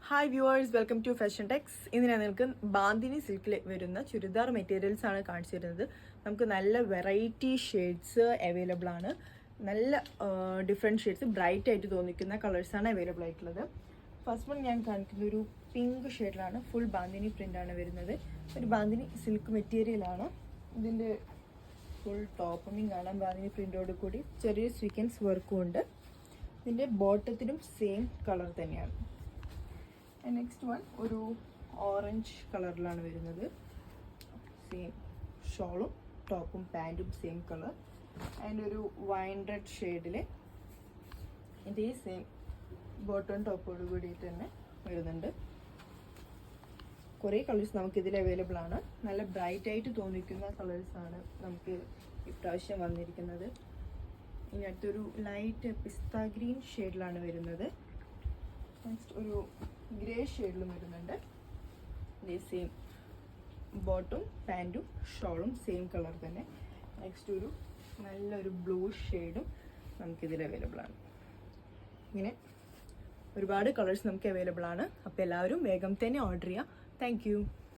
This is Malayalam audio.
Hi viewers, welcome to fashion techs. ഇന്ന് ഞാൻ നിങ്ങൾക്ക് ബാന്തിനി സിൽക്കിൽ വരുന്ന ചുരിദാർ മെറ്റീരിയൽസ് ആണ് കാണിച്ചു തരുന്നത്. നമുക്ക് നല്ല വെറൈറ്റി ഷെയ്ഡ്സ് അവൈലബിൾ ആണ്. നല്ല ഡിഫറെൻറ്റ് ഷെയ്ഡ്സ്, ബ്രൈറ്റ് ആയിട്ട് തോന്നിക്കുന്ന കളേഴ്സാണ് അവൈലബിൾ ആയിട്ടുള്ളത്. ഫസ്റ്റ് വൺ ഞാൻ കാണിക്കുന്ന ഒരു പിങ്ക് ഷെയ്ഡിലാണ്. ഫുൾ ബാന്തിനി പ്രിൻ്റ് ആണ് വരുന്നത്. ഒരു ബാന്തിനി സിൽക്ക് മെറ്റീരിയലാണ്. ഇതിൻ്റെ ഫുൾ ടോപ്പമിങ് കാണാൻ ബാന്തിനി പ്രിൻ്റോട് കൂടി ചെറിയ സ്വീക്കൻസ് വർക്കും ഉണ്ട്. ഇതിൻ്റെ ബോട്ടത്തിനും സെയിം കളർ തന്നെയാണ്. നെക്സ്റ്റ് വൺ ഒരു ഓറഞ്ച് കളറിലാണ് വരുന്നത്. സെയിം ഷോളും ടോപ്പും പാൻറ്റും സെയിം കളർ. ആൻഡ് ഒരു വൈൻ റെഡ് ഷെയ്ഡിൽ ഇതേ സെയിം ബോട്ടം ടോപ്പോട് കൂടിയിട്ട് തന്നെ വരുന്നുണ്ട്. കുറേ കളേഴ്സ് നമുക്കിതിൽ അവൈലബിൾ ആണ്. നല്ല ബ്രൈറ്റ് ആയിട്ട് തോന്നിക്കുന്ന കളേഴ്സാണ് നമുക്ക് ഇപ്രാവശ്യം വന്നിരിക്കുന്നത്. ഇനി അടുത്തൊരു ലൈറ്റ് പിസ്ത ഗ്രീൻ ഷെയ്ഡിലാണ് വരുന്നത്. നെക്സ്റ്റ് ഒരു ഗ്രേ ഷെയ്ഡിലും വരുന്നുണ്ട്. സെയിം ബോട്ടും പാൻറ്റും ഷോളും സെയിം കളർ തന്നെ. നെക്സ്റ്റ് ഒരു നല്ലൊരു ബ്ലൂ ഷെയ്ഡും നമുക്കിതിൽ അവൈലബിൾ ആണ്. ഇങ്ങനെ ഒരുപാട് കളേഴ്സ് നമുക്ക് അവൈലബിൾ ആണ്. അപ്പോൾ എല്ലാവരും വേഗം തന്നെ ഓർഡർ ചെയ്യാം. താങ്ക്